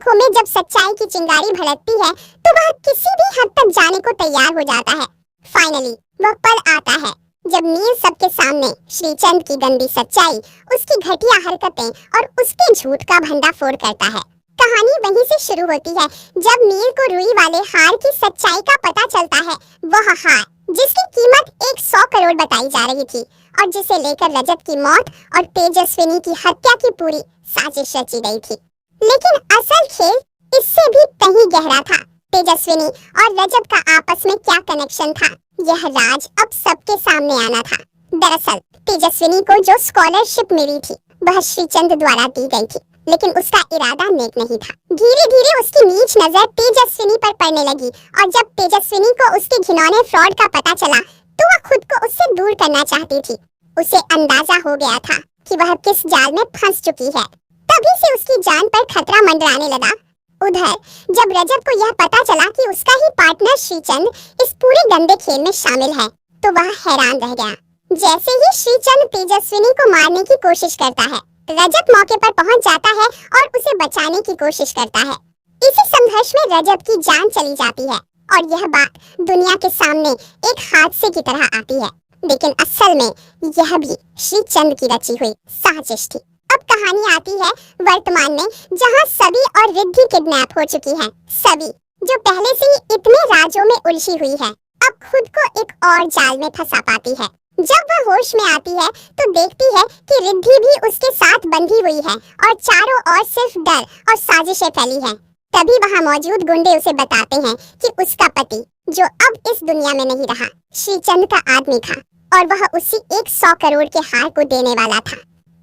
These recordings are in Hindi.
आंखों में जब सच्चाई की चिंगारी भड़कती है तो वह किसी भी हद तक जाने को तैयार हो जाता है। फाइनली वह पल आता है जब नील सबके सामने श्रीचंद की गंदी सच्चाई, उसकी घटिया हरकतें और उसके झूठ का भंडाफोड़ करता है। कहानी वहीं से शुरू होती है जब नील को रुई वाले हार की सच्चाई का पता चलता है। वह हार जिसकी कीमत 100 करोड़ बताई जा रही थी और जिसे लेकर रजत की मौत और तेजस्विनी की हत्या की पूरी साजिश रची गई थी। लेकिन असल खेल इससे भी कहीं गहरा था। तेजस्विनी और रजत का आपस में क्या कनेक्शन था, यह राज अब सबके सामने आना था। दरअसल तेजस्विनी को जो स्कॉलरशिप मिली थी वह श्रीचंद द्वारा दी गई थी, लेकिन उसका इरादा नेक नहीं था। धीरे धीरे उसकी नीच नजर तेजस्विनी पर पड़ने लगी और जब तेजस्विनी को उसके घिनौने फ्रॉड का पता चला तो वह खुद को उससे दूर करना चाहती थी। उसे अंदाजा हो गया था कि वह किस जाल में फंस चुकी है। तभी से उसकी जान पर खतरा मंडराने लगा। उधर जब रजत को यह पता चला कि उसका ही पार्टनर श्रीचंद इस पूरे गंदे खेल में शामिल है तो वह हैरान रह गया। जैसे ही श्रीचंद तेजस्विनी को मारने की कोशिश करता है, रजत मौके पर पहुंच जाता है और उसे बचाने की कोशिश करता है। इसी संघर्ष में रजत की जान चली जाती है और यह बात दुनिया के सामने एक हादसे की तरह आती है। लेकिन असल में यह भी श्रीचंद की रची हुई साजिश थी। अब कहानी आती है वर्तमान में, जहां सभी और रिद्धि किडनैप हो चुकी हैं। सभी जो पहले से ही इतने राजों में उलझी हुई है, अब खुद को एक और जाल में फंसा पाती है। जब वह होश में आती है तो देखती है कि रिद्धि भी उसके साथ बंधी हुई है और चारों ओर सिर्फ डर और साजिशें फैली हैं। तभी वहां मौजूद गुंडे उसे बताते हैं कि उसका पति, जो अब इस दुनिया में नहीं रहा, श्रीचंद का आदमी था और वह उसी 100 करोड़ के हार को देने वाला था।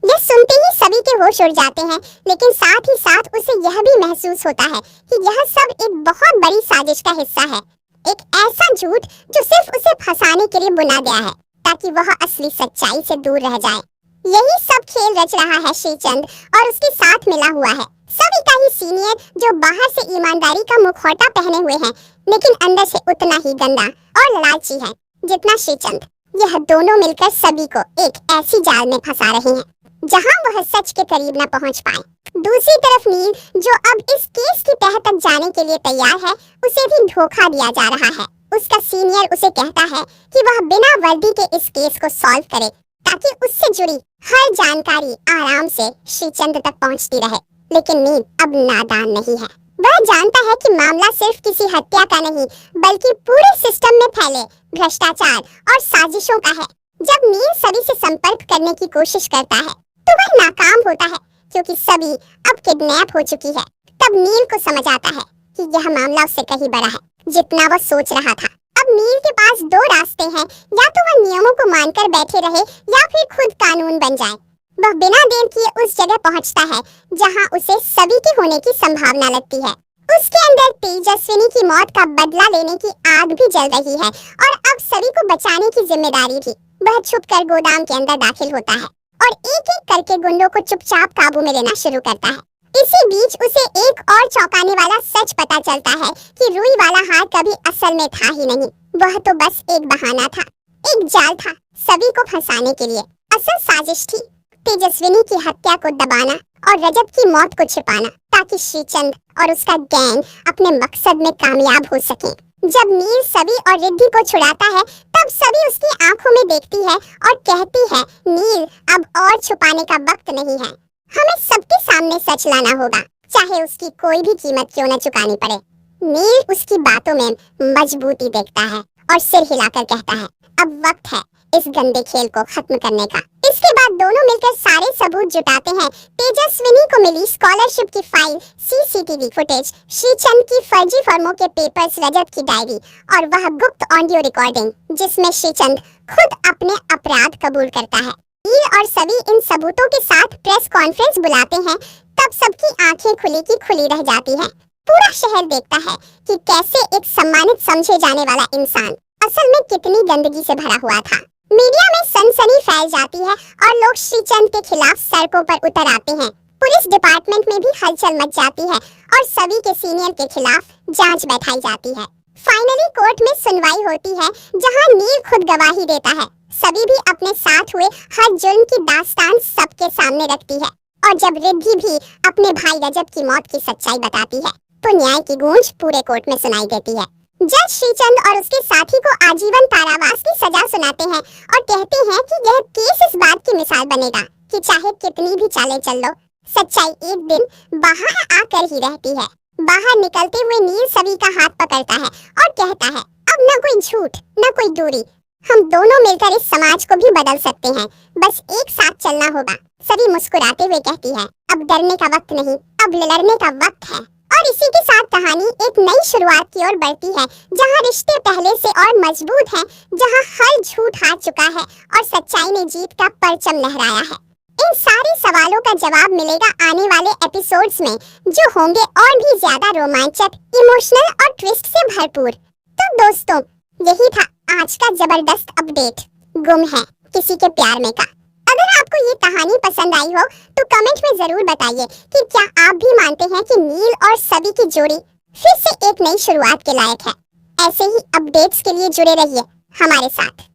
यह सुनते ही सभी के होश उड़ जाते हैं, लेकिन साथ ही साथ उसे यह भी महसूस होता है कि यह सब एक बहुत बड़ी साजिश का हिस्सा है। एक ऐसा झूठ जो सिर्फ उसे फंसाने के लिए बुना गया है ताकि वह असली सच्चाई से दूर रह जाए। यही सब खेल रच रहा है श्रीचंद और उसके साथ मिला हुआ है सभी का ही सीनियर, जो बाहर से ईमानदारी का मुखौटा पहने हुए हैं लेकिन अंदर से उतना ही गंदा और लालची है जितना श्रीचंद। यह दोनों मिलकर सभी को एक ऐसी जाल में फंसा रहे हैं जहां वह सच के करीब न पहुंच पाए। दूसरी तरफ नील, जो अब इस केस की तह तक जाने के लिए तैयार है, उसे भी धोखा दिया जा रहा है। उसका सीनियर उसे कहता है कि वह बिना वर्दी के इस केस को सॉल्व करे ताकि उससे जुड़ी हर जानकारी आराम से श्रीचंद तक पहुंचती रहे। लेकिन नील अब नादान नहीं है। वह जानता है कि मामला सिर्फ किसी हत्या का नहीं बल्कि पूरे सिस्टम में फैले भ्रष्टाचार और साजिशों का है। जब नील सभी से संपर्क करने की कोशिश करता है तो वह नाकाम होता है क्योंकि सभी अब किडनैप हो चुकी है। तब नील को समझ आता है कि यह मामला उससे कहीं बड़ा है जितना वह सोच रहा था। अब नील के पास दो रास्ते हैं, या तो वह नियमों को मानकर बैठे रहे या फिर खुद कानून बन जाए। वह बिना देर किए उस जगह पहुंचता है जहां उसे सभी के होने की संभावना लगती है। उसके अंदर तेजस्विनी की मौत का बदला लेने की आग भी जल रही है और अब सभी को बचाने की जिम्मेदारी भी। वह छुपकर गोदाम के अंदर दाखिल होता है और एक एक करके गुंडों को चुपचाप काबू में लेना शुरू करता है। इसी बीच उसे एक और चौंकाने वाला सच पता चलता है कि रुई वाला हार कभी असल में था ही नहीं। वह तो बस एक बहाना था, एक जाल था सभी को फंसाने के लिए। असल साजिश थी तेजस्विनी की हत्या को दबाना और रजत की मौत को छिपाना ताकि श्रीचंद और उसका गैंग अपने मकसद में कामयाब हो सके। जब नील सभी और रिद्धि को छुड़ाता है तब सभी उसकी आंखों में देखती है और कहती है, नील अब और छुपाने का वक्त नहीं है, हमें सबके सामने सच लाना होगा, चाहे उसकी कोई भी कीमत क्यों न चुकानी पड़े। नील उसकी बातों में मजबूती देखता है और सिर हिलाकर कहता है, अब वक्त है इस गंदे खेल को खत्म करने का। इसके बाद दोनों मिलकर सारे सबूत जुटाते हैं। तेजस्विनी को मिली स्कॉलरशिप की फाइल, सीसीटीवी फुटेज, श्रीचंद की फर्जी फर्मों के पेपर्स, रजत की डायरी और वह गुप्त ऑडियो रिकॉर्डिंग जिसमें श्रीचंद खुद अपने अपराध कबूल करता है। नील और सभी इन सबूतों के साथ प्रेस कॉन्फ्रेंस बुलाते हैं। तब सबकी आंखें खुली की खुली रह जाती हैं। पूरा शहर देखता है कि कैसे एक सम्मानित समझे जाने वाला इंसान असल में कितनी गंदगी से भरा हुआ था। मीडिया में सनसनी फैल जाती है और लोग श्रीचंद के खिलाफ सड़कों पर उतर आते हैं। पुलिस डिपार्टमेंट में भी हलचल मच जाती है और सभी के सीनियर के खिलाफ जांच बैठाई जाती है। फाइनली कोर्ट में सुनवाई होती है जहां नील खुद गवाही देता है। सभी भी अपने साथ हुए हर जुर्म की दास्तान सबके सामने रखती है। और जब रिद्धि भी अपने भाई रजत की मौत की सच्चाई बताती है तो न्याय की गूंज पूरे कोर्ट में सुनाई देती है। जज श्रीचंद और उसके साथी को आजीवन कारावास की सजा सुनाते हैं और कहते हैं कि यह केस इस बात की मिसाल बनेगा कि चाहे कितनी भी चालें चल लो, सच्चाई एक दिन बाहर आकर ही रहती है। बाहर निकलते हुए नील सभी का हाथ पकड़ता है और कहता है, अब न कोई झूठ न कोई दूरी, हम दोनों मिलकर इस समाज को भी बदल सकते हैं, बस एक साथ चलना होगा। सभी मुस्कुराते हुए कहती है, अब डरने का वक्त नहीं, अब लड़ने का वक्त है। और इसी के साथ कहानी एक नई शुरुआत की ओर बढ़ती है, जहां रिश्ते पहले से और मजबूत हैं, जहां हर झूठ हार चुका है और सच्चाई ने जीत का परचम लहराया है। इन सारे सवालों का जवाब मिलेगा आने वाले एपिसोड्स में, जो होंगे और भी ज्यादा रोमांचक, इमोशनल और ट्विस्ट से भरपूर। तो दोस्तों, यही था आज का जबरदस्त अपडेट गुम है किसी के प्यार में का। अगर आपको ये कहानी पसंद आई हो तो कमेंट में जरूर बताइए कि क्या आप भी मानते हैं कि नील और सभी की जोड़ी फिर से एक नई शुरुआत के लायक है। ऐसे ही अपडेट्स के लिए जुड़े रहिए हमारे साथ।